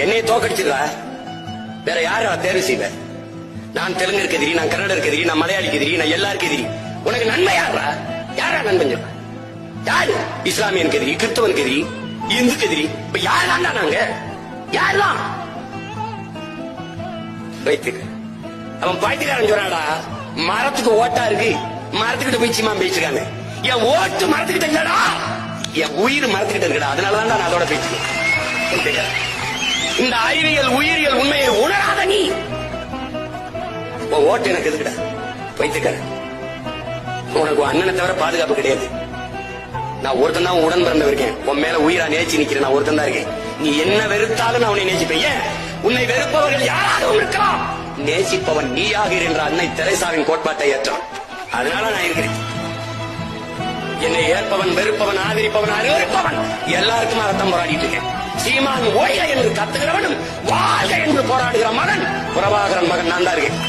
என்னைய தோக்கடிச்சிருக்கா வேற யார தேர்வு செய்வ? நான் தெலுங்கு எதிரி, நான் கன்னடருக்கு எதிரி, நான் மலையாளிக்கு எதிரி, நான் எல்லாருக்கும் எதிரி. உனக்கு நன்மை யாரா? யாரா நண்பன் சொல்ற? யாரு? இஸ்லாமியனுக்கு எதிரி, கிறிஸ்தவனுக்கு எதிரி, இந்துக்கு எதிரி. இப்ப யாரெல்லாம் நாங்க யாரெல்லாம் வைத்து அவன் பாய்த்துக்காரன் சொல்றாடா, மரத்துக்கு ஓட்டா இருக்கு, மரத்துக்கிட்ட போய் சீமா பேசிருக்காங்க. என் ஓட்டு மரத்துக்கிட்ட இல்லடா, என் உயிர் மரத்துக்கிட்ட இருக்கடா. அதனாலதான் நான் அதோட பேசுறேன். இந்த அறிவியல் உயிரியல் உண்மையை உணராத நீ ஓட்டு எனக்கு எதுக்குடா? வைத்துக்காரன், உனக்கு அண்ணனை தவிர பாதுகாப்பு கிடையாது. நான் ஒருத்தன் தான் உடன் பிறந்த இருக்கேன். உன் மேல உயிரா நேசி நிக்கிறேன். நான் ஒருத்தன் தான் இருக்கேன். நீ என்ன வெறுத்தாலும் நான் உன்னை நேசிப்பேன். ஏன்? உன்னை வெறுப்பவர்கள் யாராகவும் இருக்கலாம், நேசிப்பவன் நீயாக என்ற அன்னை தெரேசாவின் கோட்பாட்டை ஏற்றான். அதனால நான் இருக்கிறேன். என்னை ஏற்பவன், வெறுப்பவன், ஆதரிப்பவன், அறிவிப்பவன் எல்லாருக்கும் ரத்தம் போராடிட்டு இருக்கேன். சீமான் ஓய என்று கத்துகிறவனும் வாழ்க என்று போராடுகிற மகன் பிரபாகரன் மகன் நான் தான் இருக்கேன்.